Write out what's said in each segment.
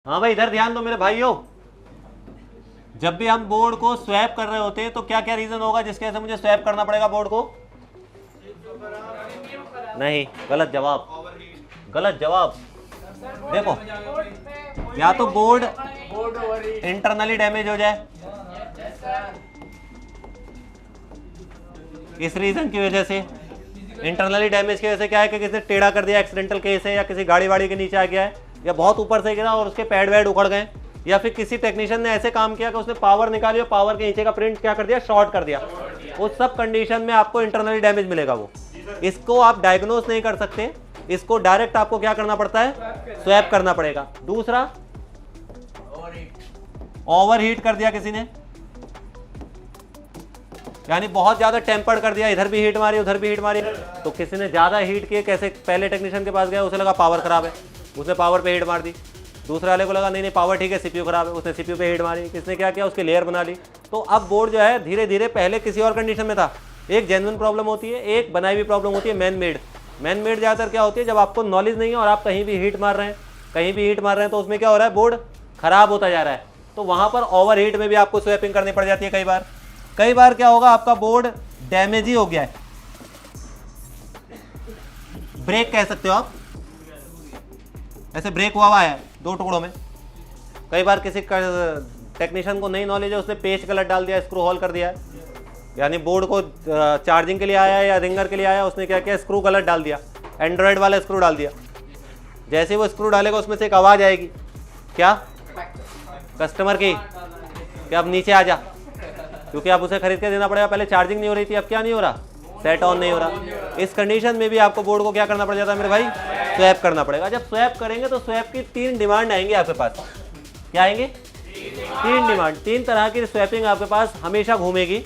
हाँ भाई, इधर ध्यान दो मेरे भाइयों। जब भी हम बोर्ड को स्वैप कर रहे होते हैं तो क्या क्या रीजन होगा जिसकी वजह से मुझे स्वैप करना पड़ेगा बोर्ड को? नहीं, गलत जवाब, गलत जवाब। देखो, या तो बोर्ड इंटरनली डैमेज हो जाए, इस रीजन की वजह से। इंटरनली डैमेज की वजह से क्या है कि किसी ने टेढ़ा कर दिया, एक्सीडेंटल केस है, या किसी गाड़ी वाड़ी के नीचे आ गया है, या बहुत ऊपर से गिरा और उसके पैड वैड उखड़ गए, या फिर किसी टेक्नीशियन ने ऐसे काम किया कि उसने पावर निकाली और पावर के नीचे का प्रिंट क्या कर दिया, शॉर्ट कर दिया। उस सब कंडीशन में आपको इंटरनली डैमेज मिलेगा। वो इसको आप डायग्नोस नहीं कर सकते, इसको डायरेक्ट आपको क्या करना पड़ता है, स्वैप करना पड़ेगा। दूसरा, ओवरहीट कर दिया किसी ने, यानी बहुत ज्यादा टेम्पर्ड कर दिया, इधर भी हीट मारी उधर भी हीट मारी, तो किसी ने ज्यादा हीट किए। कैसे? पहले टेक्नीशियन के पास गया, उसे लगा पावर खराब है, उसने पावर पे हीट मार दी। दूसरे वाले को लगा नहीं नहीं पावर ठीक है, सीपीयू खराब है, उसने सीपीयू पे हीट मारी। किसने क्या किया, उसकी लेयर बना ली। तो अब बोर्ड जो है धीरे धीरे, पहले किसी और कंडीशन में था। एक जेन्युइन प्रॉब्लम होती है, एक बनाई हुई प्रॉब्लम होती है, मैन मेड। मैन मेड ज़्यादातर क्या होती है, जब आपको नॉलेज नहीं है और आप कहीं भी हीट मार रहे हैं, कहीं भी हीट मार रहे हैं, तो उसमें क्या हो रहा है, बोर्ड खराब होता जा रहा है। तो वहां पर ओवर हीट में भी आपको स्वैपिंग करनी पड़ जाती है कई बार। कई बार क्या होगा, आपका बोर्ड डैमेज ही हो गया है, ब्रेक कह सकते हो आप, ऐसे ब्रेक हुआ है दो टुकड़ों में। कई बार किसी टेक्नीशियन को नहीं नॉलेज है, उसने पेच गलत डाल दिया, स्क्रू होल कर दिया है, यानी बोर्ड को चार्जिंग के लिए आया है या रिंगर के लिए आया, उसने क्या किया, स्क्रू गलत डाल दिया, एंड्रॉयड वाला स्क्रू डाल दिया। जैसे वो स्क्रू डालेगा उसमें से एक आवाज़ आएगी, क्या, कस्टमर की, कि अब नीचे आ जा, क्योंकि आप उसे खरीद के देना पड़ेगा। पहले चार्जिंग नहीं हो रही थी, अब क्या नहीं हो रहा, सेट ऑन नहीं हो रहा। इस कंडीशन में भी आपको बोर्ड को क्या करना पड़ जाता है मेरे भाई, स्वैप करना पड़ेगा। जब स्वैप करेंगे तो स्वैप की 3 डिमांड आएंगे आपके पास। क्या आएंगे? 3 डिमांड, 3 तरह की स्वैपिंग आपके पास हमेशा घूमेगी।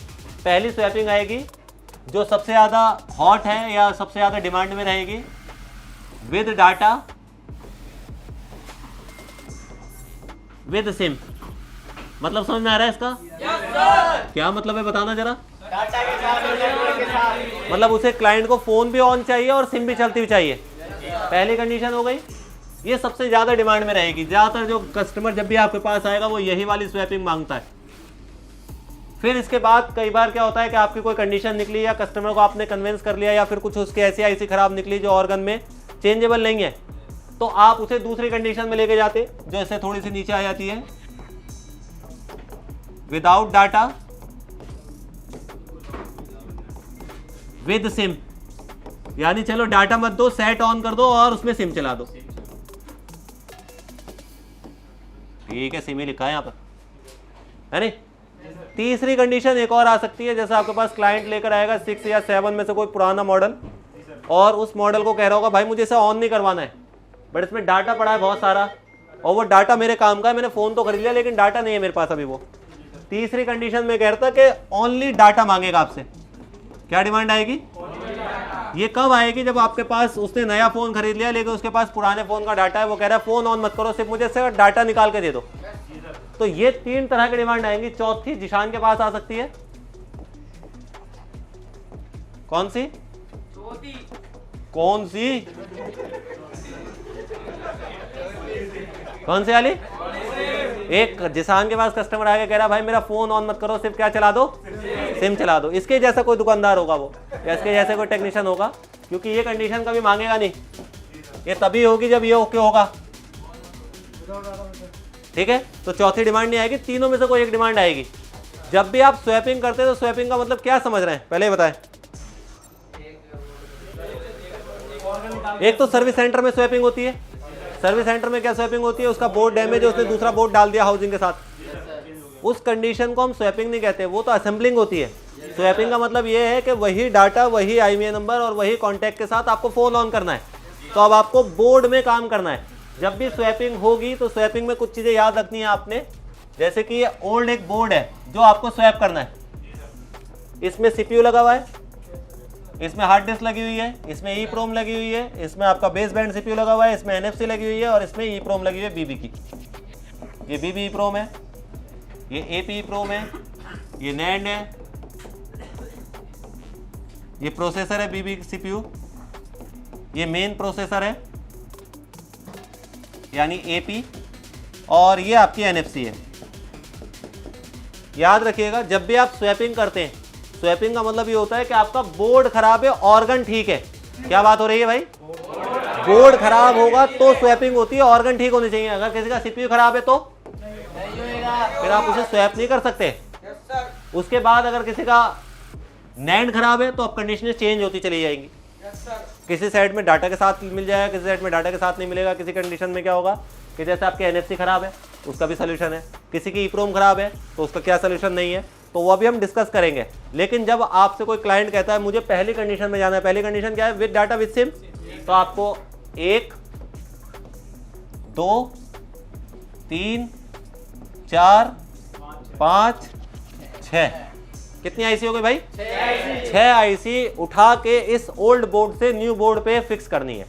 पहली स्वैपिंग आएगी जो सबसे ज़्यादा हॉट है या सबसे ज़्यादा डिमांड में रहेगी, विद डाटा विद सिम। मतलब समझ में आ रहा है इसका? क्या मतलब है, बताना जरा। मतलब उसे क्लाइंट को फोन भी ऑन चाहिए और सिम भी चलती हुई चाहिए। पहली कंडीशन हो गई, ये सबसे ज्यादा डिमांड में रहेगी। ज्यादातर जो कस्टमर जब भी आपके पास आएगा वो यही वाली स्वैपिंग मांगता है। फिर इसके बाद कई बार क्या होता है कि आपकी कोई कंडीशन निकली या कस्टमर को आपने कन्विंस कर लिया, या फिर कुछ उसके ऐसी आईसी खराब निकली जो ऑर्गन में चेंजेबल नहीं है, तो आप उसे दूसरी कंडीशन में लेके जाते, जो इससे थोड़ी सी नीचे आ जाती है, विदाउट डाटा विद सिम। यानी चलो डाटा मत दो, सेट ऑन कर दो और उसमें सिम चला दो। ठीक है, सिम ही लिखा है यहां पर, है नहीं। तीसरी कंडीशन एक और आ सकती है, जैसे आपके पास क्लाइंट लेकर आएगा 6 या 7 में से कोई पुराना मॉडल, और उस मॉडल को कह रहा होगा भाई मुझे इसे ऑन नहीं करवाना है, बट इसमें डाटा पड़ा है बहुत सारा, और वो डाटा मेरे काम का है, मैंने फोन तो खरीद लिया लेकिन डाटा नहीं है मेरे पास अभी। वो तीसरी कंडीशन में कह रहा था कि ओनली डाटा मांगेगा आपसे। क्या डिमांड आएगी? ये कब आएगी? जब आपके पास, उसने नया फोन खरीद लिया लेकिन उसके पास पुराने फोन का डाटा है, वो कह रहा है फोन ऑन मत करो, सिर्फ मुझे सिर्फ डाटा निकाल के दे दो। तो ये 3 तरह की डिमांड आएंगी। चौथी जिशान के पास आ सकती है, कौन सी? कौन सी? कौन सी वाली? एक जिशान के पास कस्टमर आके कह रहा भाई मेरा फोन ऑन मत करो, सिर्फ क्या चला दो, सिम चला दो। इसके जैसा कोई दुकानदार होगा वो, या इसके जैसे कोई टेक्नीशियन होगा, क्योंकि ये कंडीशन कभी मांगेगा नहीं, ये तभी होगी जब ये ओके होगा। ठीक है, तो चौथी डिमांड नहीं आएगी, तीनों में से कोई एक डिमांड आएगी। जब भी आप स्वैपिंग करते हैं तो स्वैपिंग का मतलब क्या समझ रहे हैं, पहले ही बताएं। एक तो सर्विस सेंटर में स्वैपिंग होती है। सर्विस सेंटर में क्या स्वैपिंग होती है, उसका बोर्ड डैमेज है, उसने दूसरा बोर्ड डाल दिया हाउसिंग के साथ, उस कंडीशन को हम स्वैपिंग नहीं कहते, वो तो असेंबलिंग होती है। स्वैपिंग का मतलब ये है कि वही डाटा, वही IMEI नंबर और वही कॉन्टैक्ट के साथ आपको फोन ऑन करना है। तो अब आपको बोर्ड में काम करना है। जब भी स्वैपिंग होगी तो स्वैपिंग में कुछ चीजें याद रखनी है आपने, जैसे कि ये ओल्ड एक बोर्ड है जो आपको स्वैप करना है। इसमें CPU लगा हुआ है, इसमें हार्ड डिस्क लगी हुई है, इसमें EEPROM लगी हुई है, इसमें आपका बेस बैंड CPU लगा हुआ है, इसमें NFC लगी हुई है, और इसमें EEPROM लगी हुई है BB की। ये BB EEPROM है, ये AP EEPROM है, ये NAND है, ये प्रोसेसर है BB CPU, ये मेन प्रोसेसर है यानी AP, और ये आपकी NFC है। याद रखिएगा, जब भी आप स्वैपिंग करते हैं, स्वैपिंग का मतलब ये होता है कि आपका बोर्ड खराब है, ऑर्गन ठीक है। क्या बात हो रही है भाई? बोर्ड खराब होगा तो स्वैपिंग होती है, ऑर्गन ठीक होने चाहिए। अगर किसी का CPU खराब है तो फिर आप उसे स्वैप नहीं कर सकते। उसके बाद अगर किसी का नैंड खराब है तो अब कंडीशनें चेंज होती चली जाएंगी। किसी साइड में डाटा के साथ मिल जाएगा, किसी साइड में डाटा के साथ नहीं मिलेगा। किसी कंडीशन में क्या होगा कि जैसे आपके NFC खराब है, उसका भी सोल्यूशन है। किसी की EEPROM खराब है तो उसका क्या सोल्यूशन नहीं है, तो वो अभी हम डिस्कस करेंगे। लेकिन जब आपसे कोई क्लाइंट कहता है मुझे पहली कंडीशन में जाना है, पहली कंडीशन क्या है? विद डाटा विद सिम, तो आपको 1 2 3 4 5 6 कितनी आईसी हो गई भाई? 6 आईसी उठा के इस ओल्ड बोर्ड से न्यू बोर्ड पे फिक्स करनी है।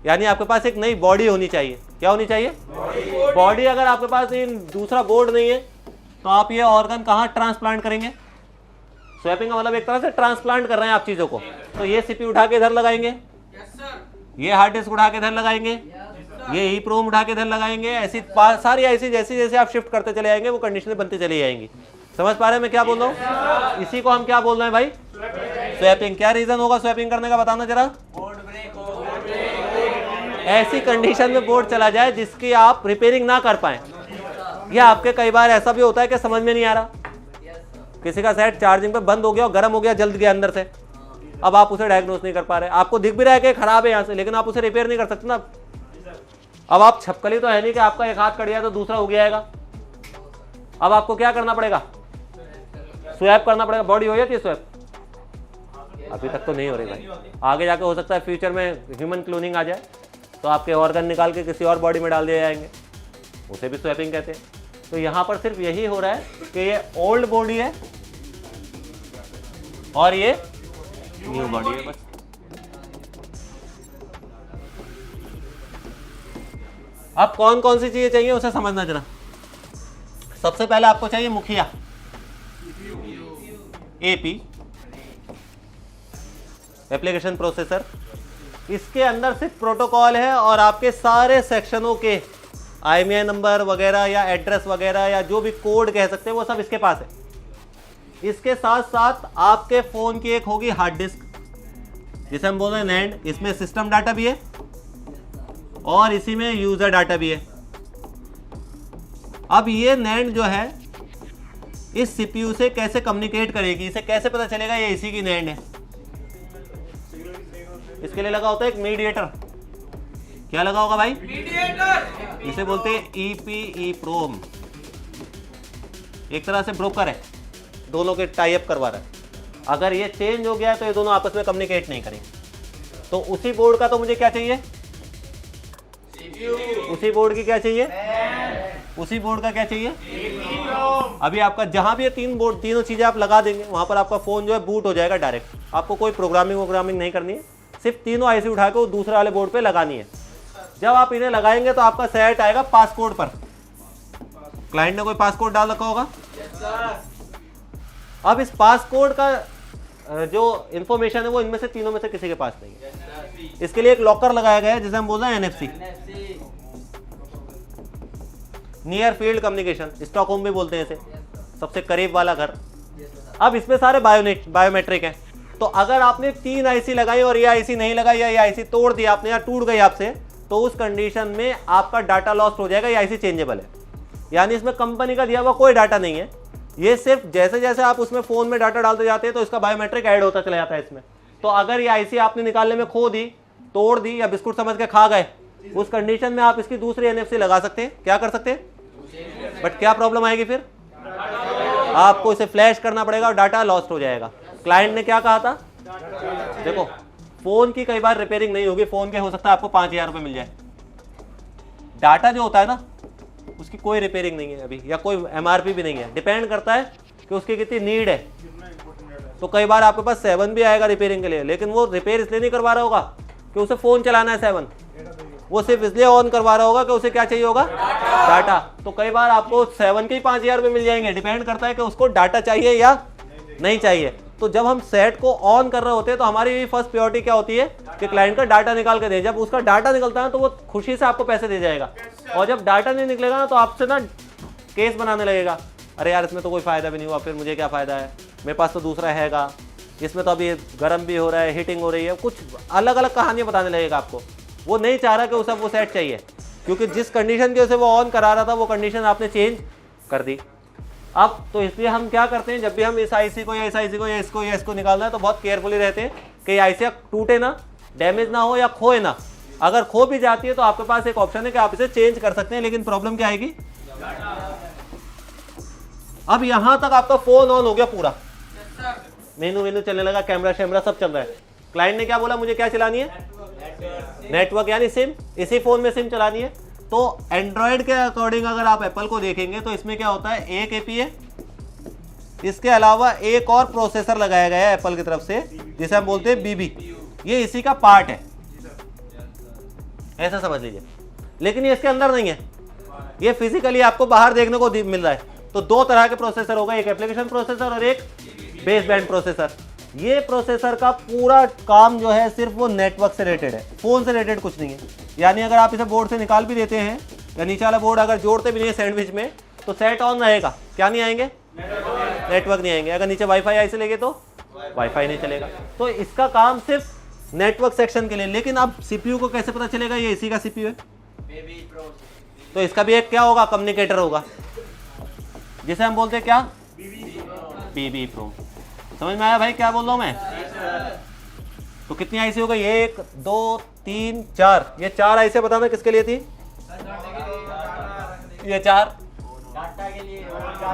यानी आपके पास एक नई बॉडी होनी चाहिए। क्या होनी चाहिए? बॉडी। अगर आपके पास दूसरा बोर्ड नहीं है तो आप ये ऑर्गन कहाँ ट्रांसप्लांट करेंगे? स्वैपिंग का मतलब एक तरह से ट्रांसप्लांट कर रहे हैं आप चीजों को। तो ये CPU उठा के इधर लगाएंगे, ये हार्ड डिस्क उठा के इधर लगाएंगे, ये EEPROM उठा के इधर लगाएंगे। ऐसी सारी ऐसी जैसे जैसे आप शिफ्ट करते चले जाएंगे वो कंडीशनें बनती चली जाएंगी। समझ पा रहे हैं मैं क्या बोल रहा हूँ? इसी को हम क्या बोल रहे हैं भाई? स्वैपिंग। क्या रीजन होगा स्वैपिंग करने का, बताना जरा। ऐसी कंडीशन में बोर्ड चला जाए जिसकी आप रिपेयरिंग ना कर पाए, या आपके कई बार ऐसा भी होता है कि समझ में नहीं आ रहा, किसी का सेट चार्जिंग पे बंद हो गया और गर्म हो गया, जल्द गया अंदर से। अब आप उसे डायग्नोस नहीं कर पा रहे, आपको दिख भी रहा है कि खराब है यहाँ से, लेकिन आप उसे रिपेयर नहीं कर सकते ना। अब आप छपकली तो है नहीं कि आपका एक हाथ कट गया तो दूसरा हो गया। अब आपको क्या करना पड़ेगा? स्वैप करना पड़ेगा। बॉडी हो जाती है स्वैप? अभी तक तो नहीं हो रही भाई, आगे जाके हो सकता है फ्यूचर में ह्यूमन क्लोनिंग आ जाए तो आपके ऑर्गन निकाल के किसी और बॉडी में डाल दिए जाएंगे, उसे भी स्वैपिंग कहते हैं। तो यहाँ पर सिर्फ यही हो रहा है कि ये ओल्ड बॉडी है और ये न्यू बॉडी है, बस। अब कौन कौन सी चीजें चाहिए उसे समझना जरा। सबसे पहले आपको चाहिए मुखिया, AP एप्लीकेशन प्रोसेसर। इसके अंदर सिर्फ प्रोटोकॉल है और आपके सारे सेक्शनों के IMEI नंबर वगैरह या एड्रेस वगैरह या जो भी कोड कह सकते हैं वो सब इसके पास है। इसके साथ साथ आपके फोन की एक होगी हार्ड डिस्क, जिसे हम बोल रहे हैं नैंड। इसमें सिस्टम डाटा भी है और इसी में यूजर डाटा भी है। अब ये नैंड जो है इस CPU से कैसे कम्युनिकेट करेगी, इसे कैसे पता चलेगा ये इसी की नैंड है? इसके लिए लगा होता है एक मीडिएटर। क्या लगा होगा भाई? मीडिएटर। इसे बोलते हैं EEPROM। एक तरह से ब्रोकर है, दोनों के टाई अप करवा रहा है। अगर ये चेंज हो गया तो ये दोनों आपस में कम्युनिकेट नहीं करेंगे। तो उसी बोर्ड का तो मुझे क्या चाहिए? उसी बोर्ड की क्या चाहिए? उसी बोर्ड का क्या चाहिए? अभी आपका जहां भी ये तीनों चीजें आप लगा देंगे वहां पर आपका फोन जो है बूट हो जाएगा डायरेक्ट। आपको कोई प्रोग्रामिंग नहीं करनी है, सिर्फ तीनों आईसी उठा के वो दूसरे वाले बोर्ड पे लगानी है। जब आप इन्हें लगाएंगे तो आपका सेट आएगा पासकोड पर। क्लाइंट ने कोई पासकोड डाल रखा होगा। अब इस पासकोड का जो इंफॉर्मेशन है वो इनमें से तीनों में से किसी के पास नहीं है। इसके लिए एक लॉकर लगाया गया है जिसे हम बोल रहे हैं NFC, near field communication, Stockholm भी बोलते हैं इसे, सबसे करीब वाला घर। अब इसमें सारे बायोमेट्रिक है। तो अगर आपने 3 आईसी लगाई और ये आईसी नहीं लगाई या ये आईसी तोड़ दी आपने या टूट गई आपसे, तो उस कंडीशन में आपका डाटा लॉस्ट हो जाएगा। ये आईसी चेंजेबल है, यानी इसमें कंपनी का दिया हुआ कोई डाटा नहीं है। ये सिर्फ जैसे जैसे आप उसमें फोन में डाटा डालते जाते हैं तो इसका बायोमेट्रिक ऐड होता चला जाता है इसमें। तो अगर ये आईसी आपने निकालने में खो दी, तोड़ दी या बिस्कुट समझ के खा गए, उस कंडीशन में आप इसकी दूसरी NFC लगा सकते हैं। क्या कर सकते हैं? बट क्या प्रॉब्लम आएगी फिर? आपको इसे फ्लैश करना पड़ेगा और डाटा लॉस्ट हो जाएगा। क्लाइंट ने क्या कहा था? देखो, फोन की कई बार रिपेयरिंग नहीं होगी, फोन के हो सकता है आपको 5000 रुपए मिल जाए। डाटा जो होता है ना उसकी कोई रिपेयरिंग नहीं है अभी, या कोई MRP भी नहीं है। डिपेंड करता है कि उसकी कितनी नीड है। तो कई बार आपके पास 7 भी आएगा रिपेयरिंग के लिए, लेकिन वो रिपेयर इसलिए नहीं करवा रहा होगा कि उसे फोन चलाना है 7, वो सिर्फ इसलिए ऑन करवा रहा होगा कि उसे क्या चाहिए होगा? डाटा। तो कई बार आपको 7 के ही 5000 रुपए मिल जाएंगे। डिपेंड करता है कि उसको डाटा चाहिए या नहीं चाहिए। तो जब हम सेट को ऑन कर रहे होते हैं तो हमारी फर्स्ट प्रायोरिटी क्या होती है कि क्लाइंट का डाटा निकाल के दे। जब उसका डाटा निकलता है तो वो खुशी से आपको पैसे दे जाएगा। और जब डाटा नहीं निकलेगा ना तो आपसे ना केस बनाने लगेगा, अरे यार इसमें तो कोई फ़ायदा भी नहीं हुआ, फिर मुझे क्या फ़ायदा है, मेरे पास तो दूसरा हैगा, इसमें तो अभी गर्म भी हो रहा है, हीटिंग हो रही है, कुछ अलग अलग कहानियाँ बताने लगेगा आपको। वो नहीं चाह रहा कि उसे वो सेट चाहिए, क्योंकि जिस कंडीशन के उसे वो ऑन करा रहा था वो कंडीशन आपने चेंज कर दी। अब तो इसलिए हम क्या करते हैं, जब भी हम इस आईसी को या इस आईसी को या इसको निकालना है तो बहुत केयरफुली रहते हैं कि आईसी टूटे ना, डैमेज ना हो या खोए ना। अगर खो भी जाती है तो आपके पास एक ऑप्शन है कि आप इसे चेंज कर सकते हैं, लेकिन प्रॉब्लम क्या आएगी, अब यहां तक आपका फोन ऑन हो गया पूरा, मेनू चलने लगा, कैमरा शैमरा सब चल रहा है। क्लाइंट ने क्या बोला, मुझे क्या चलानी है, नेटवर्क यानी सिम, इसी फोन में सिम चलानी है। तो एंड्रॉयड के अकॉर्डिंग अगर आप एप्पल को देखेंगे तो इसमें क्या होता है, एक एपी है, इसके अलावा एक और प्रोसेसर लगाया गया है एप्पल की तरफ से जिसे हम बोलते हैं बीबी, ये इसी का पार्ट है, ऐसा समझ लीजिए। लेकिन ये इसके अंदर नहीं है, ये फिजिकली आपको बाहर देखने को मिल रहा है। तो दो तरह के प्रोसेसर होगा, एक एप्लीकेशन प्रोसेसर और एक बेस बैंड प्रोसेसर। ये प्रोसेसर का पूरा काम जो है सिर्फ वो नेटवर्क से रिलेटेड है, फोन से रिलेटेड कुछ नहीं है। यानी अगर आप इसे बोर्ड से निकाल भी देते हैं या नीचे वाला बोर्ड अगर जोड़ते भी नहीं है सैंडविच में तो सेट ऑन रहेगा, क्या नहीं आएंगे, नेटवर्क नहीं आएंगे। अगर नीचे वाईफाई आई से लेंगे तो वाईफाई नहीं चलेगा। तो इसका काम सिर्फ नेटवर्क सेक्शन के लिए। लेकिन अब सीपीयू को कैसे पता चलेगा ये इसी का सीपीयू है, तो इसका भी एक क्या होगा, कम्युनिकेटर होगा, जिसे हम बोलते हैं क्या, बीबी प्रो। समझ में आया भाई क्या बोल रहा हूं मैं। तो कितनी आईसी हो गई, 1 2 3 4, ये 4 आईसी बताना किसके लिए थी, ये 4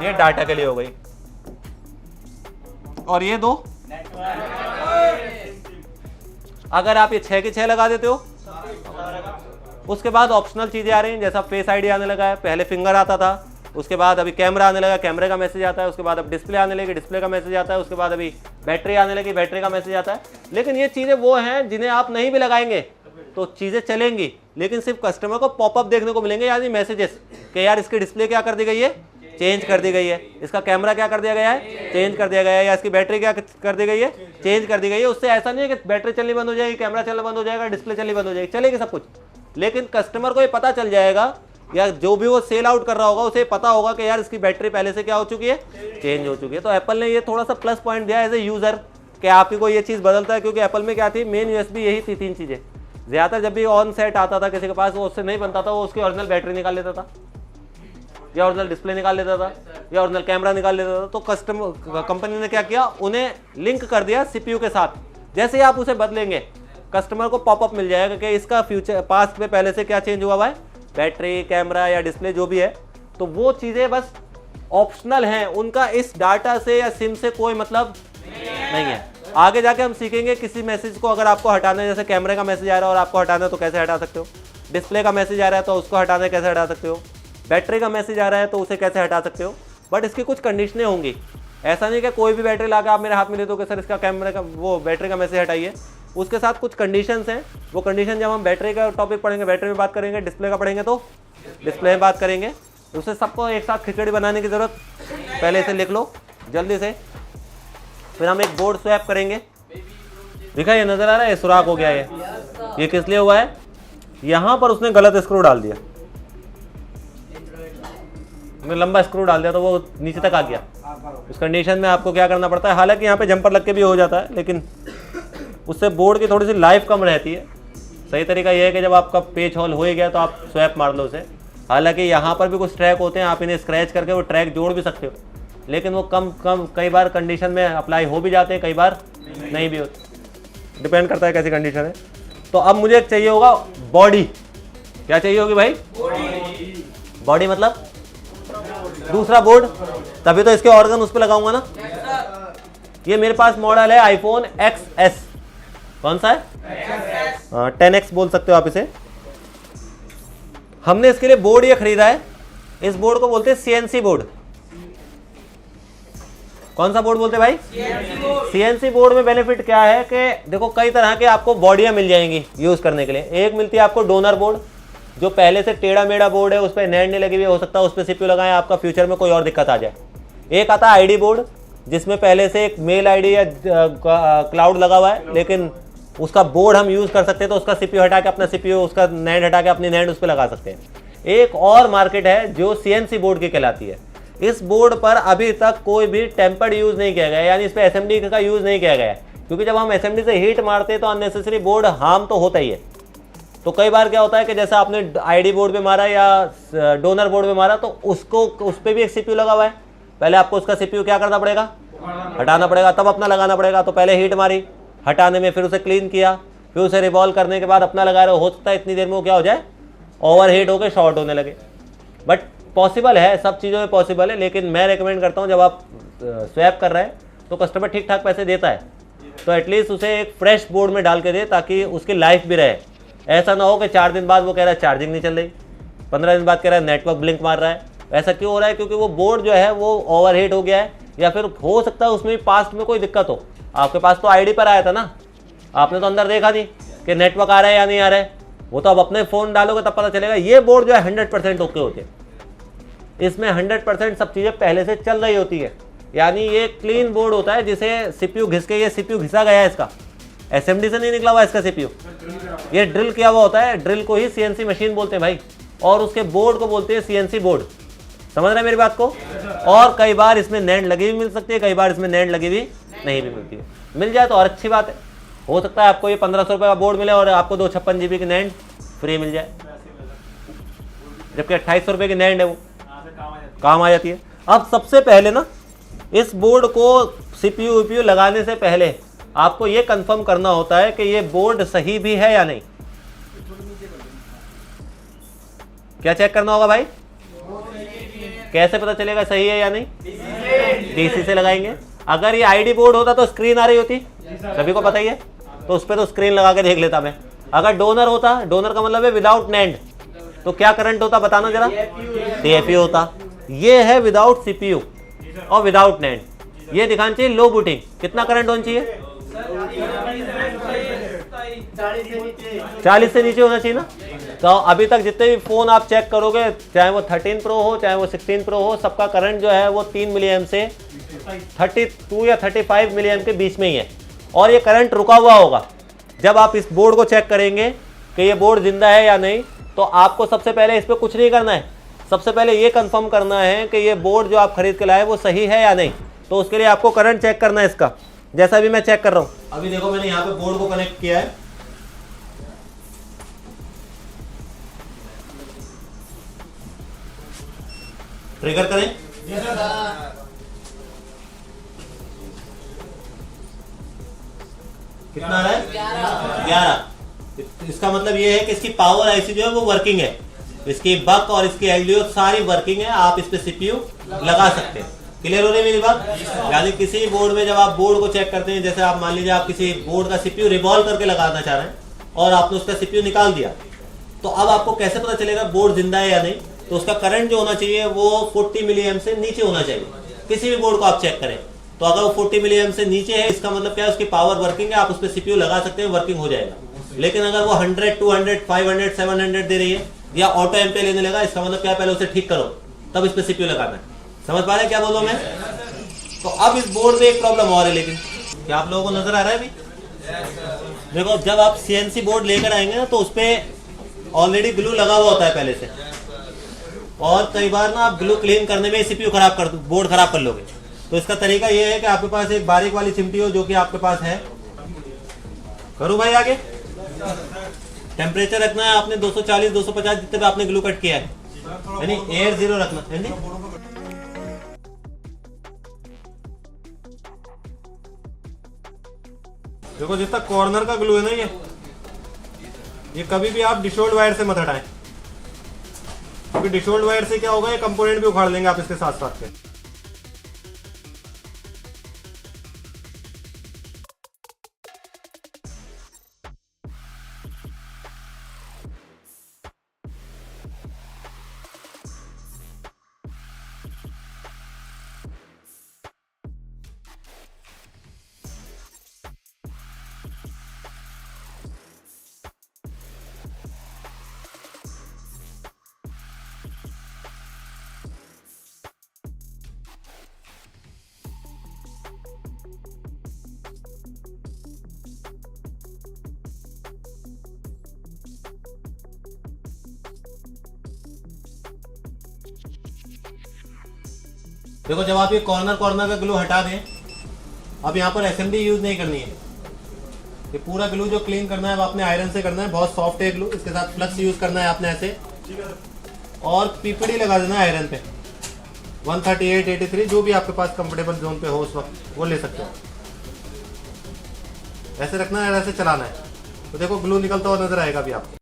ये डाटा के लिए हो गई, और ये 2 अगर आप ये 6 के 6 लगा देते हो, उसके बाद ऑप्शनल चीजें आ रही हैं, जैसा फेस आईडी आने लगा है, पहले फिंगर आता था, उसके बाद अभी कैमरा आने लगा, कैमरे का मैसेज आता है, उसके बाद अब डिस्प्ले आने लगी, डिस्प्ले का मैसेज आता है, उसके बाद अभी बैटरी आने लगी, बैटरी का मैसेज आता है। लेकिन ये चीज़ें वो हैं जिन्हें आप नहीं भी लगाएंगे तो चीज़ें चलेंगी, लेकिन सिर्फ कस्टमर को पॉपअप देखने को मिलेंगे, यानी मैसेजेस कि यार इसकी डिस्प्ले क्या कर दी गई है, चेंज कर दी गई है, इसका कैमरा क्या कर दिया गया है, चेंज कर दिया गया है, या इसकी बैटरी क्या कर दी गई है, चेंज कर दी गई है। उससे ऐसा नहीं है कि बैटरी चलनी बंद हो जाएगी, कैमरा चलना बंद हो जाएगा, डिस्प्ले चलनी बंद हो जाएगी, चलेगी सब कुछ। लेकिन कस्टमर को ये पता चल जाएगा, या जो भी वो सेल आउट कर रहा होगा उसे पता होगा कि यार इसकी बैटरी पहले से क्या हो चुकी है, चेंज हो चुकी है। तो एप्पल ने ये थोड़ा सा प्लस पॉइंट दिया एज ए यूजर कि आपकी को ये चीज़ बदलता है, क्योंकि एप्पल में क्या थी, मेन यूएसबी यही थी, 3 चीज़ें। ज़्यादातर जब भी ऑन सेट आता था किसी के पास, वो उससे नहीं बनता था, वो उसकी ओरिजिनल बैटरी निकाल लेता था, या ओरिजिनल डिस्प्ले निकाल लेता था, या ओरिजिनल कैमरा निकाल लेता था। तो कंपनी ने क्या किया, उन्हें लिंक कर दिया सीपीयू के साथ। जैसे ही आप उसे बदलेंगे कस्टमर को पॉपअप मिल जाएगा कि इसका फ्यूचर पास्ट में पहले से क्या चेंज हुआ हुआ है, बैटरी, कैमरा या डिस्प्ले जो भी है। तो वो चीज़ें बस ऑप्शनल हैं, उनका इस डाटा से या सिम से कोई मतलब नहीं है। आगे जाके हम सीखेंगे किसी मैसेज को अगर आपको हटाना है, जैसे कैमरे का मैसेज आ रहा है और आपको हटाना है तो कैसे हटा सकते हो, डिस्प्ले का मैसेज आ रहा है तो उसको हटाना है कैसे हटा सकते हो, बैटरी का मैसेज आ रहा है तो उसे कैसे हटा सकते हो। बट इसकी कुछ कंडीशनें होंगी, ऐसा नहीं कि कोई भी बैटरी ला के आप मेरे हाथ में दे दो कि सर इसका कैमरे का वो बैटरी का मैसेज हटाइए। उसके साथ कुछ कंडीशंस हैं, वो कंडीशन जब हम बैटरी का टॉपिक पढ़ेंगे बैटरी में बात करेंगे, डिस्प्ले का पढ़ेंगे तो डिस्प्ले में बात करेंगे। उसे सबको एक साथ खिचड़ी बनाने की ज़रूरत, पहले इसे लिख लो जल्दी से। फिर हम एक बोर्ड स्वैप करेंगे, देखा ये नज़र आ रहा है, सुराख हो गया है, ये किस लिए हुआ है, यहाँ पर उसने गलत स्क्रू डाल दिया, लंबा स्क्रू डाल दिया तो वो नीचे तक आ गया। उस कंडीशन में आपको क्या करना पड़ता है, हालांकि यहाँ पे जंपर लग के भी हो जाता है, लेकिन उससे बोर्ड की थोड़ी सी लाइफ कम रहती है। सही तरीका यह है कि जब आपका पेज होल हो ही गया तो आप स्वैप मार लो उसे। हालांकि यहाँ पर भी कुछ ट्रैक होते हैं, आप इन्हें स्क्रैच करके वो ट्रैक जोड़ भी सकते हो, लेकिन वो कम कई बार कंडीशन में अप्लाई हो भी जाते हैं, कई बार नहीं भी होते, डिपेंड करता है कैसी कंडीशन है। तो अब मुझे चाहिए होगा बॉडी, क्या चाहिए होगी भाई, बॉडी मतलब दूसरा बोर्ड, तभी तो इसके ऑर्गन उस पर लगाऊंगा ना। ये मेरे पास मॉडल है आईफोन XS, कौन सा है, 10X बोल सकते हो आप इसे। हमने इसके लिए बोर्ड ये खरीदा है, इस बोर्ड को बोलते हैं CNC बोर्ड। कौन सा बोर्ड बोलते हैं भाई, CNC बोर्ड में बेनिफिट क्या है कि देखो कई तरह के आपको बॉडियां मिल जाएंगी यूज करने के लिए। एक मिलती है आपको डोनर बोर्ड, जो पहले से टेढ़ा मेढ़ा बोर्ड है, उस पर नेट नहीं लगी हुई, हो सकता है उस पर सीपीयू लगाएं, आपका फ्यूचर में कोई और दिक्कत आ जाए। एक आता है ID बोर्ड, जिसमें पहले से एक मेल ID या क्लाउड लगा हुआ है, लेकिन उसका बोर्ड हम यूज़ कर सकते हैं, तो उसका सीपीयू हटा के अपना सीपीयू, उसका नेट हटा के अपनी नेट उस पर लगा सकते हैं। एक और मार्केट है जो CNC बोर्ड की कहलाती है। इस बोर्ड पर अभी तक कोई भी टेम्पर्ड यूज नहीं किया गया, यानी इस पे SMD का यूज नहीं किया गया है, क्योंकि जब हम SMD से हीट मारते हैं तो अननेसेसरी बोर्ड हार्म तो होता ही है। तो कई बार क्या होता है कि जैसे आपने ID बोर्ड पे मारा या डोनर बोर्ड पे मारा तो उसको उस पर भी एक CPU लगा हुआ है, पहले आपको उसका CPU क्या करना पड़ेगा, हटाना पड़ेगा, तब अपना लगाना पड़ेगा। तो पहले हीट मारी, हटाने में, फिर उसे क्लीन किया, फिर उसे रिवॉल्व करने के बाद अपना लगा रहे हो सकता है इतनी देर में वो क्या हो जाए, ओवर हीट होकर शॉर्ट होने लगे। बट पॉसिबल है, सब चीज़ों में पॉसिबल है, लेकिन मैं रिकमेंड करता हूँ जब आप स्वैप कर रहे हैं तो कस्टमर ठीक ठाक पैसे देता है तो एटलीस्ट उसे एक फ्रेश बोर्ड में डाल के दे, ताकि उसकी लाइफ भी रहे। ऐसा ना हो कि 4 दिन बाद वो कह रहा है चार्जिंग नहीं चल रही, 15 दिन बाद कह रहा है नेटवर्क ब्लिंक मार रहा है। ऐसा क्यों हो रहा है? क्योंकि वो बोर्ड जो है वो ओवर हीट हो गया है, या फिर हो सकता है उसमें पास्ट में कोई दिक्कत हो। आपके पास तो ID पर आया था ना, आपने तो अंदर देखा नहीं कि नेटवर्क आ रहा है या नहीं आ रहा है, वो तो अब अपने फ़ोन डालोगे तब पता चलेगा। ये बोर्ड जो है 100% ओके होते हैं, इसमें 100% सब चीज़ें पहले से चल रही होती है, यानी ये क्लीन बोर्ड होता है जिसे CPU घिस के, ये CPU घिसा गया है, इसका SMD से नहीं निकला हुआ इसका CPU, ये ड्रिल किया हुआ होता है। ड्रिल को ही CNC मशीन बोलते हैं भाई, और उसके बोर्ड को बोलते हैं CNC बोर्ड। समझ रहे हैं मेरी बात को? और कई बार इसमें नैंड लगी भी मिल सकती है, कई बार इसमें नैंड लगी भी नहीं भी मिलती है। मिल जाए तो और अच्छी बात है, हो सकता है आपको ये 1500 रुपये का बोर्ड मिले और आपको 256 GB की नैंड फ्री मिल जाए, जबकि 2800 रुपये की नैंड है वो काम आ जाती है। अब सबसे पहले ना इस बोर्ड को CPU लगाने से पहले आपको ये कंफर्म करना होता है कि ये बोर्ड सही भी है या नहीं। क्या चेक करना होगा भाई? कैसे पता चलेगा सही है या नहीं? DC से लगाएंगे। अगर ये ID बोर्ड होता तो स्क्रीन आ रही होती, सभी को पता ही है, तो उस पर तो स्क्रीन लगा के देख लेता मैं। अगर डोनर होता, डोनर का मतलब है विदाउट नैंड, तो क्या करंट होता बताना जरा? DFU होता। ये है विदाउट CPU और विदाउट नैंड। ये दिखाना चाहिए लो बूटिंग, कितना करंट होना चाहिए? 40 से नीचे होना चाहिए ना। तो अभी तक जितने भी फ़ोन आप चेक करोगे, चाहे वो 13 प्रो हो चाहे वो 16 प्रो हो, सबका करंट जो है वो 3 मिली एम से 32 या 35 मिली एम के बीच में ही है, और ये करंट रुका हुआ होगा। जब आप इस बोर्ड को चेक करेंगे कि ये बोर्ड जिंदा है या नहीं, तो आपको सबसे पहले इस पर कुछ नहीं करना है, सबसे पहले ये कंफर्म करना है कि ये बोर्ड जो आप खरीद के लाए वो सही है या नहीं। तो उसके लिए आपको करंट चेक करना है इसका, जैसा भी मैं चेक कर रहा हूँ। अभी देखो मैंने यहाँ पे बोर्ड को कनेक्ट किया है, ट्रिगर करें। कितना आ रहा है? 11। इसका मतलब ये है कि इसकी पावर IC जो है वो वर्किंग है, इसकी बक और इसकी LDO सारी वर्किंग है, आप इस पे CPU लगा सकते हैं। क्लियर हो रही है मेरी बात? यानी किसी बोर्ड में जब आप बोर्ड को चेक करते हैं, जैसे आप मान लीजिए आप किसी बोर्ड का CPU रिवॉल्व करके लगाना चाह रहे हैं और आपने उसका CPU निकाल दिया, तो अब आपको कैसे पता चलेगा बोर्ड जिंदा है या नहीं? तो उसका करंट जो होना चाहिए वो 40 मिली एम से नीचे होना चाहिए। किसी भी बोर्ड को आप चेक करें तो अगर वो 40 मिली एम से नीचे है, इसका मतलब क्या है? उसकी पावर वर्किंग है, आप उस पर CPU लगा सकते हैं, वर्किंग हो जाएगा। लेकिन अगर वो 100, 200, 500, 700 दे रही है या ऑटो एम्पे लेने लगा, इसका मतलब क्या है? पहले उसे ठीक करो तब इस पर CPU लगाना है। समझ पा रहे हैं क्या बोल रहा हूं मैं? तो अब इस बोर्ड में एक प्रॉब्लम और है, लेकिन क्या आप लोगों को नजर आ रहा है अभी? देखो जब आप CNC बोर्ड लेकर आएंगे ना, तो उस पर ऑलरेडी ग्लू लगा हुआ होता है पहले से, और कई बार ना आप ग्लू क्लीन करने में CPU खराब कर, बोर्ड खराब कर लोगे। तो इसका तरीका ये है कि आपके पास एक बारीक वाली चिमटी हो, जो कि आपके पास है। करूं भाई आगे? टेम्परेचर रखना है आपने 240, 250 जितने पे आपने ग्लू कट किया है, यानी एयर 0 रखना है। देखो जितना कॉर्नर का ग्लू है ना, ये कभी भी आप डिशोल्ड वायर से मत हटाएं, क्योंकि डिशोल्ड वायर से क्या होगा, ये कंपोनेंट भी उखाड़ लेंगे आप इसके साथ साथ के। देखो जब आप ये कॉर्नर कॉर्नर का ग्लू हटा दें, अब यहाँ पर एसएमडी यूज नहीं करनी है। ये पूरा ग्लू जो क्लीन करना है वो आपने आयरन से करना है, बहुत सॉफ्ट है ग्लू। इसके साथ फ्लक्स यूज करना है आपने ऐसे, और पीपीडी लगा देना है आयरन पे 138, 83 जो भी आपके पास कंफर्टेबल जोन पे हो उस वक्त वो ले सकते हो। ऐसे रखना है, ऐसे चलाना है, तो देखो ग्लू निकलता हुआ नजर आएगा अभी आपको।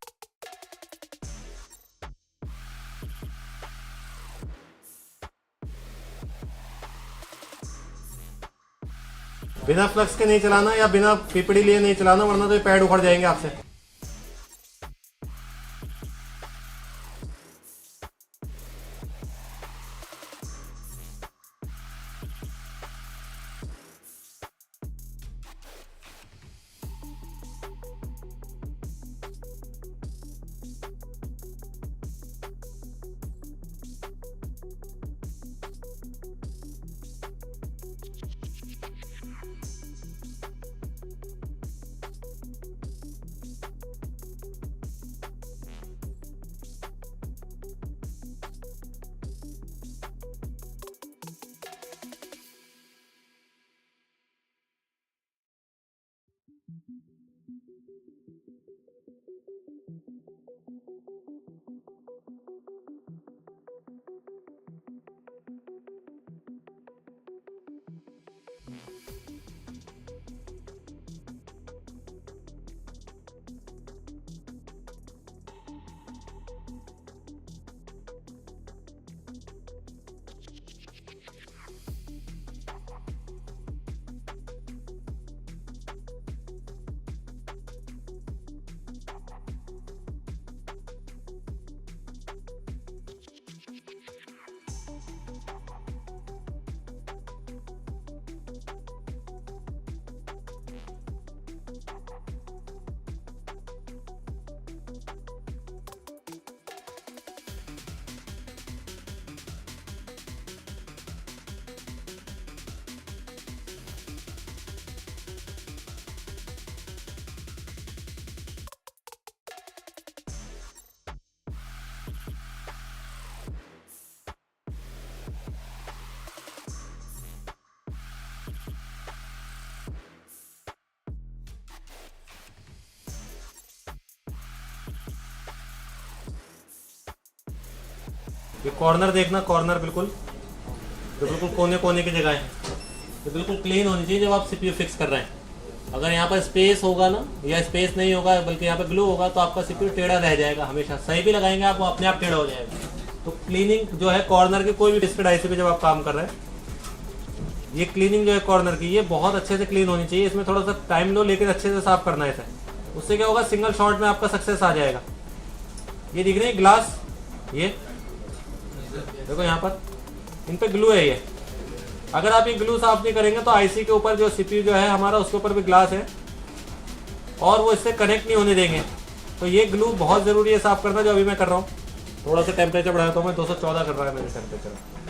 बिना फ्लक्स के नहीं चलाना या बिना पीपीडी लिए नहीं चलाना, वरना तो ये पैड उखड़ जाएंगे आपसे। ये कॉर्नर देखना, कॉर्नर बिल्कुल तो बिल्कुल कोने कोने की जगह है, ये बिल्कुल क्लीन होनी चाहिए जब आप सीपीयू फिक्स कर रहे हैं। अगर यहाँ पर स्पेस होगा ना, या स्पेस नहीं होगा बल्कि यहाँ पे ग्लू होगा, तो आपका सीपीयू टेढ़ा रह जाएगा हमेशा। सही भी लगाएंगे आप, वो अपने आप टेढ़ा हो जाएगा। तो क्लीनिंग जो है कॉर्नर की, कोई भी डिस्प्ले आईसी पे जब आप काम कर रहे हैं, ये क्लीनिंग जो है कॉर्नर की, ये बहुत अच्छे से क्लीन होनी चाहिए। इसमें थोड़ा सा टाइम लो, लेकिन अच्छे से साफ करना है इसे। उससे क्या होगा, सिंगल शॉट में आपका सक्सेस आ जाएगा। ये दिख रहे हैं ग्लास, ये देखो यहाँ पर इन पे ग्लू है। ये अगर आप ये ग्लू साफ नहीं करेंगे तो आईसी के ऊपर जो सीपीयू जो है हमारा, उसके ऊपर भी ग्लास है और वो इससे कनेक्ट नहीं होने देंगे। तो ये ग्लू बहुत ज़रूरी है साफ करना, जो अभी मैं कर रहा हूँ। थोड़ा सा टेम्परेचर बढ़ाता हूँ मैं, 214 कर रहा है मेरे टेम्परेचर।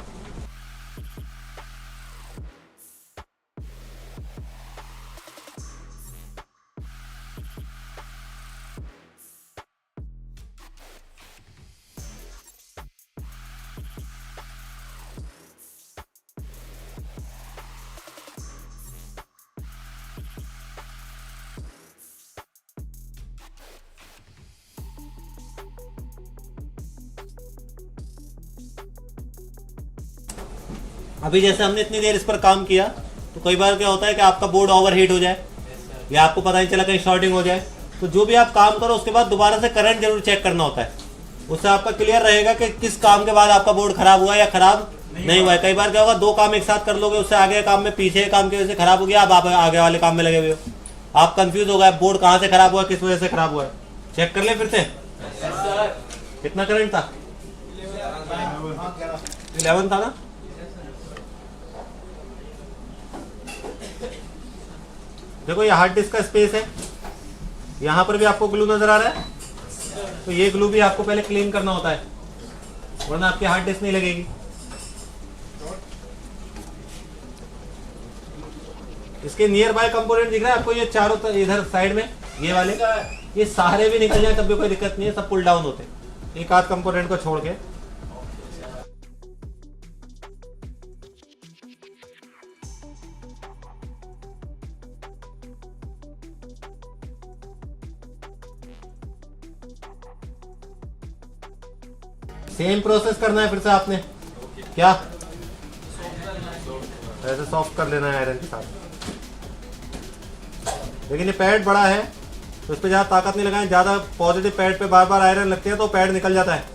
अभी जैसे हमने इतनी देर इस पर काम किया, तो कई बार क्या होता है कि आपका बोर्ड ओवरहीट हो जाए या आपको पता नहीं चला कहीं शॉर्टिंग हो जाए। तो जो भी आप काम करो उसके बाद दोबारा से करंट जरूर चेक करना होता है, उससे आपका क्लियर रहेगा कि किस काम के बाद आपका बोर्ड खराब हुआ या खराब नहीं हुआ है। कई बार क्या होगा, दो काम एक साथ कर लोगे, उससे आगे काम में पीछे काम की वजह से खराब हो गया, अब आप आगे वाले काम में लगे हुए हो, आप कंफ्यूज हो गए बोर्ड कहाँ से खराब हुआ, किस वजह से खराब हुआ है। चेक कर ले फिर से। कितना करंट था? 11 था ना। देखो ये हार्ड डिस्क का स्पेस है, यहाँ पर भी आपको ग्लू नजर आ रहा है, तो ये ग्लू भी आपको पहले क्लीन करना होता है, वरना आपकी हार्ड डिस्क नहीं लगेगी। इसके नियर बाय कंपोनेंट दिख रहा है आपको, ये चारों इधर साइड में ये वाले, ये सारे भी निकल जाए तब भी कोई दिक्कत नहीं है, सब पुल डाउन होते हैं, एक आध कंपोनेंट को छोड़ के। सेम प्रोसेस करना है फिर से आपने। क्या ऐसे सॉफ्ट कर लेना है आयरन के साथ। लेकिन ये पैड बड़ा है तो इस पर ज़्यादा ताकत नहीं लगाएं। ज़्यादा पॉजिटिव पैड पे बार बार आयरन लगती है तो पैड निकल जाता है।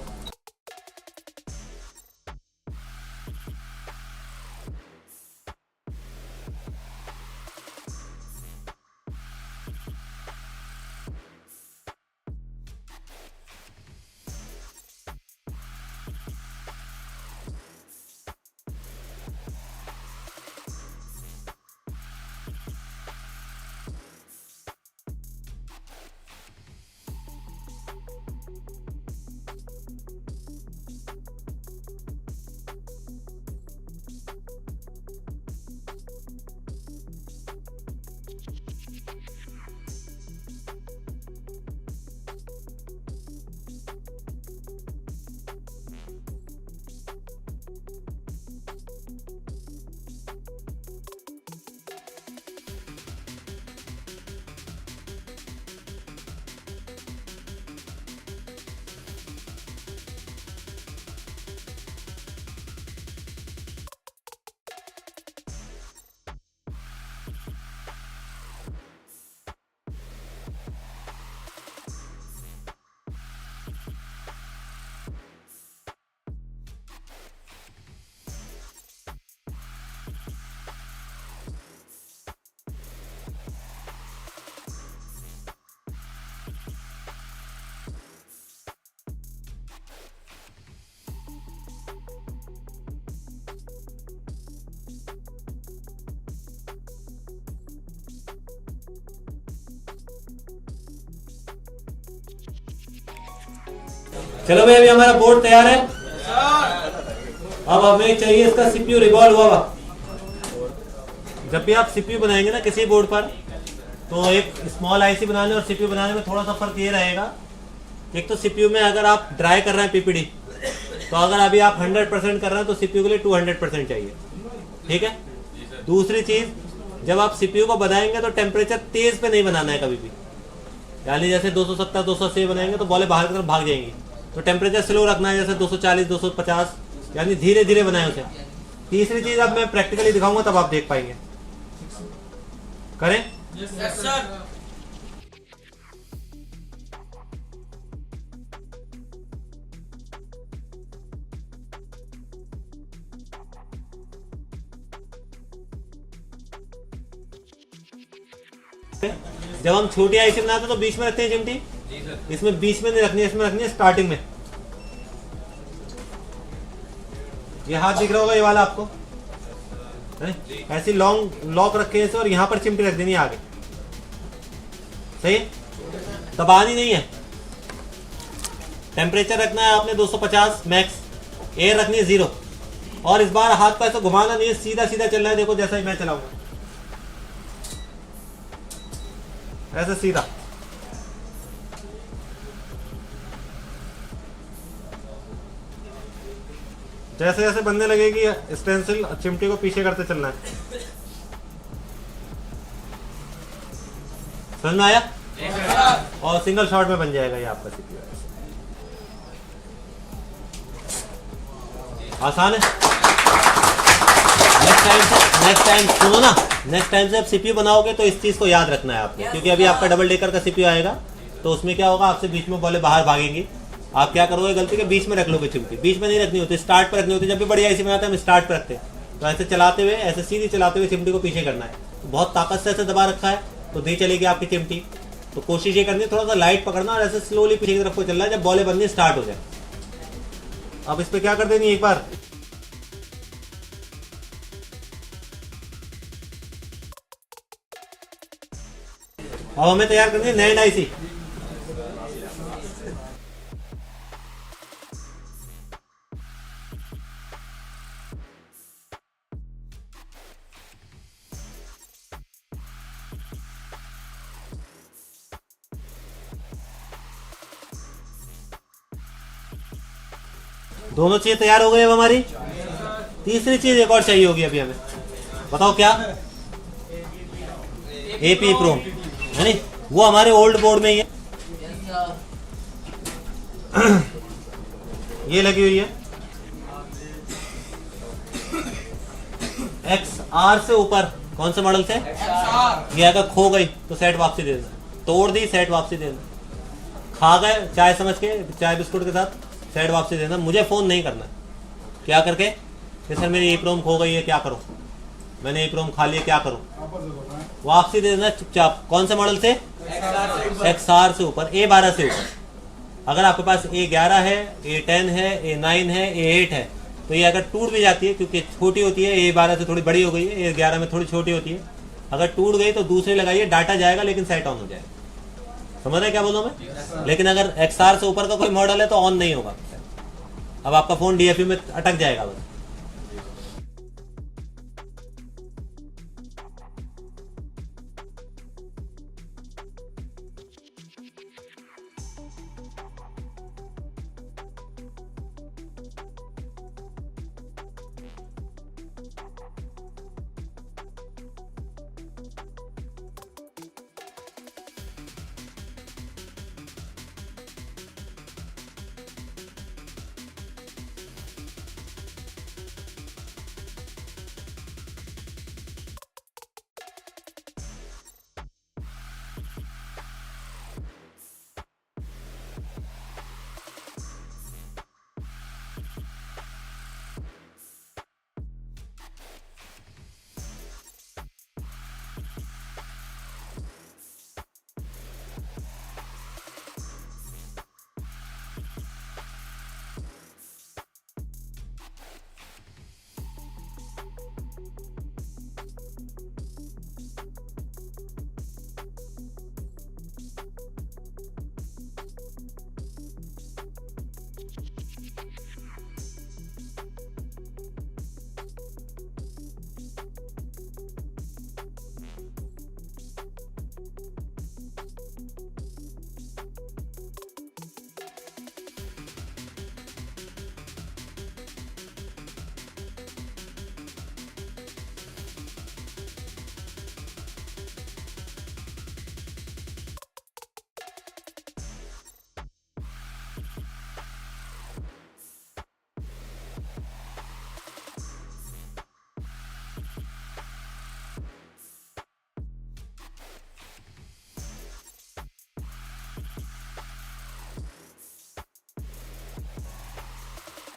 चलो भाई, अभी हमारा बोर्ड तैयार है। अब हमें चाहिए इसका सीपीयू रिवॉल्व हुआ। जब भी आप सीपीयू बनाएंगे ना किसी बोर्ड पर, तो एक स्मॉल आईसी बनाने और सीपीयू बनाने में थोड़ा सा फर्क ये रहेगा। एक तो सीपीयू में अगर आप ड्राई कर रहे हैं पीपीडी, तो अगर अभी आप 100% कर रहे हैं तो सीपीयू के लिए 200% चाहिए। ठीक है। दूसरी चीज, जब आप सीपीयू को बनाएंगे तो टेम्परेचर तेज पे नहीं बनाना है कभी भी। यानी जैसे 270 280 बनाएंगे तो बॉलें बाहर की तरफ भाग जाएंगी। तो टेम्परेचर स्लो रखना है, जैसे 240 250, यानी धीरे धीरे बनाए उसे। तीसरी चीज अब मैं प्रैक्टिकली दिखाऊंगा तब आप देख पाएंगे। करें? Yes sir. जब हम छोटी आईसी बनाते हैं तो बीच में रखते हैं चिमटी। इसमें बीच में नहीं रखनी है, इसमें रखनी है स्टार्टिंग में। ये हाथ दिख रहा होगा ये वाला आपको, ऐसी लॉन्ग लॉक रखे इसे और यहाँ पर चिमटी रख देनी है आगे। सही, दबानी नहीं है। टेम्परेचर रखना है आपने 250 मैक्स, एयर रखनी है 0। और इस बार हाथ पैर से घुमाना नहीं है, सीधा सीधा चलना है। देखो जैसा ही मैं चलाऊंगा, ऐसे सीधा। जैसे जैसे बनने लगेगी स्टेंसिल, चिमटी को पीछे करते चलना है। समझ में आया? और सिंगल शॉट में बन जाएगा ये आपका सीपीयू। आसान है। नेक्स्ट टाइम सुनो ना, नेक्स्ट टाइम से आप सीपीयू बनाओगे तो इस चीज को याद रखना है आपको, क्योंकि अभी आपका डबल डेकर का सीपीयू आएगा तो उसमें क्या होगा, आपसे बीच में बॉलें बाहर भागेंगी। आप क्या करोगे गलती के, बीच में रख लोगे चिमटी। बीच में नहीं रखनी होती, स्टार्ट पर रखनी होती। जब भी बड़ी आईसी बनाते हैं हम स्टार्ट पर रखते हैं। तो ऐसे चलाते हुए, ऐसे सीधी चलाते हुए चिमटी को पीछे करना है। तो बहुत ताकत से ऐसे दबा रखा है तो दी चलेगी आपकी चिमटी। तो कोशिश ये करनी है थोड़ा सा लाइट पकड़ना और ऐसे स्लोली पीछे की तरफ को चलना है जब बॉलें बननी स्टार्ट हो जाए। अब इस पर क्या कर देनी एक बार, अब हमें तैयार करनी है नैंड आईसी। दोनों चीजें तैयार हो गई अब हमारी। तीसरी चीज एक और चाहिए होगी अभी हमें, बताओ क्या? एपी प्रोम, है नी? वो हमारे ओल्ड बोर्ड में ही है। ये लगी हुई है। XR से ऊपर कौन से मॉडल से? ये अगर खो गई तो सेट वापसी दे देना, तोड़ दी सेट वापसी दे देना, खा गए चाय समझ के चाय बिस्कुट के साथ सेट वापसी देना। मुझे फ़ोन नहीं करना। क्या करके कि सर मेरी EEPROM खो गई है, क्या करूँ, मैंने EEPROM खा लिया, क्या करूँ, वापसी दे देना चुपचाप। कौन से मॉडल से? XR से ऊपर, A12 से ऊपर। अगर आपके पास A11 है, A10 है, A9 है, A8 है, तो ये अगर टूट भी जाती है, क्योंकि छोटी होती है, A12 से थोड़ी बड़ी हो गई है, A11 में थोड़ी छोटी होती है, अगर टूट गई तो दूसरी लगाइए, डाटा जाएगा लेकिन सेट ऑन हो जाएगा। समझ रहे क्या बोलूँ मैं? लेकिन अगर XR से ऊपर का कोई मॉडल है तो ऑन नहीं होगा, अब आपका फ़ोन DFU में अटक जाएगा बस।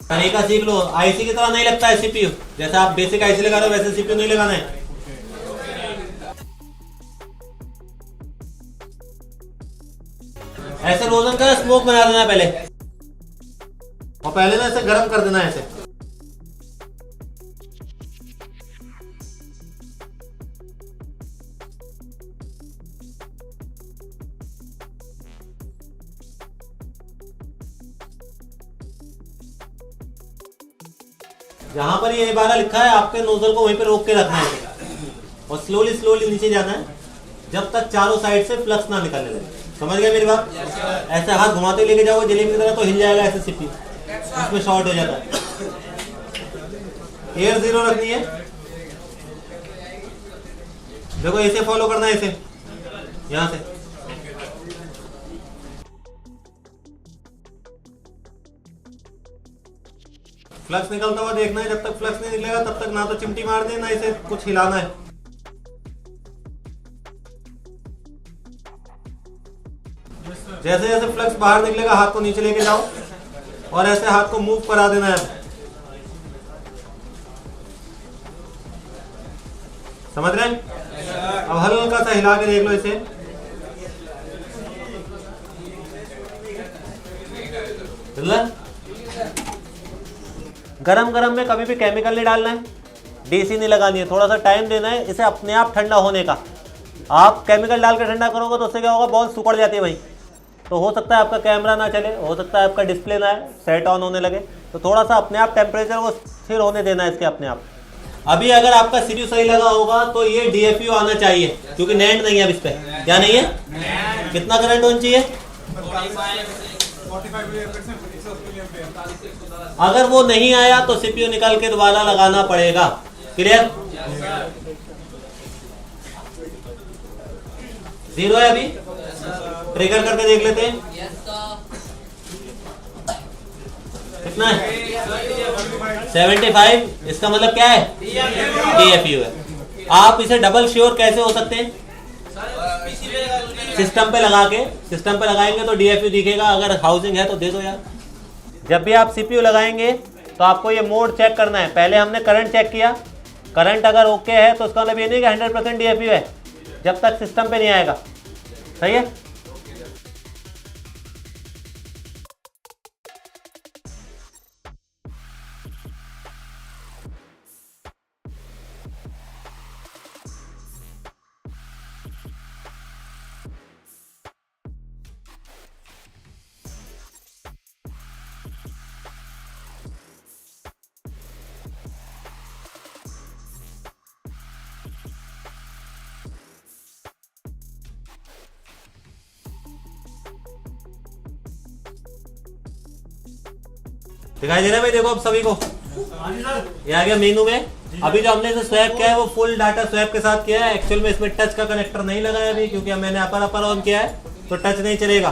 तरीका सीख लो, आईसी की तरह नहीं लगता है CPU। जैसे आप बेसिक आईसी लगा रहे हो वैसे CPU नहीं लगाना है। ऐसे रोजन का स्मोक बना देना पहले, और पहले ना इसे गर्म कर देना ऐसे। जहां पर ये A12 लिखा है आपके नोजल को वहीं पे रोक के रखना है और स्लोली स्लोली नीचे जाना है जब तक चारों साइड से फ्लक्स ना निकलने लगे। समझ गए मेरी बात? ऐसे हाथ घुमाते लेके जाओगे जलेबी की तरह तो हिल जाएगा ऐसे CPU, उसमें शॉर्ट हो जाता है। एयर 0 रखनी है। देखो ऐसे फॉलो करना है, ऐसे यहां से फ्लक्स निकलता हुआ देखना है। जब तक फ्लक्स नहीं निकलेगा तब तक ना तो चिमटी मार देना, इसे कुछ हिलाना है। जैसे जैसे फ्लक्स बाहर निकलेगा हाथ को नीचे लेके जाओ और ऐसे हाथ को मूव करा देना है। समझ रहे हैं? अब हल्का सा हिला के देख लो इसे। गरम गरम में कभी भी केमिकल नहीं डालना है, डीसी नहीं लगानी है, थोड़ा सा टाइम देना है इसे अपने आप ठंडा होने का। आप केमिकल डाल के ठंडा करोगे तो उससे क्या होगा, बॉल सुकड़ जाती है भाई, तो हो सकता है आपका कैमरा ना चले, हो सकता है आपका डिस्प्ले ना सेट ऑन होने लगे। तो थोड़ा सा अपने आप टेम्परेचर को स्थिर होने देना है इसके अपने आप। अभी अगर आपका सीपीयू सही लगा होगा तो ये डीएफयू आना चाहिए, क्योंकि नेट नहीं है अब इस पे। क्या नहीं है? कितना करंट होना चाहिए? अगर वो नहीं आया तो सीपीयू निकाल के दोबारा लगाना पड़ेगा। क्लियर? 0 है अभी, ट्रिगर करके देख लेते हैं कितना है 75, इसका मतलब क्या है DFU है। आप इसे डबल श्योर कैसे हो सकते हैं? सिस्टम पे लगा के, सिस्टम पे लगाएंगे तो DFU दिखेगा, अगर हाउसिंग है तो दे दो यार। जब भी आप CPU लगाएंगे तो आपको ये मोड चेक करना है। पहले हमने करंट चेक किया, करंट अगर ओके है तो उसका मतलब ये नहीं कि 100% DFU है, जब तक सिस्टम पे नहीं आएगा। सही है। दिखाई दे रहा है भाई? देखो अब सभी को ये आ गया मेनू में। अभी जो हमने इसे स्वैप किया है वो फुल डाटा स्वैप के साथ किया है। एक्चुअल में इसमें टच का कनेक्टर नहीं लगा है अभी, क्योंकि मैंने अपर ऑन किया है तो टच नहीं चलेगा।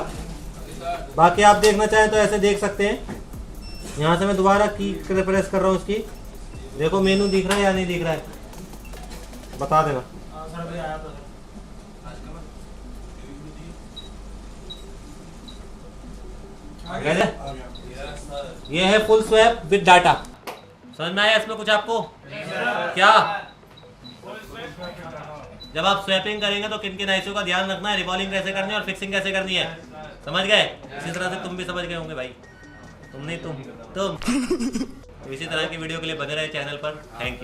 बाकी आप देखना चाहें तो ऐसे देख सकते हैं। यहाँ से मैं दोबारा की प्रेस कर रहा हूँ उसकी, देखो मेनू दिख रहा है या नहीं दिख रहा है, बता देना। ये है फुल स्वैप विद डाटा। समझ में आया इसमें कुछ आपको? क्या जब आप स्वैपिंग करेंगे तो किन किन आईसीयू का ध्यान रखना है, रिवॉल्विंग कैसे करनी है और फिक्सिंग कैसे करनी है, समझ गए? इसी तरह से तुम भी समझ गए होंगे भाई। तुम नहीं, तुम इसी तरह की वीडियो के लिए बने रहे चैनल पर। Thank you.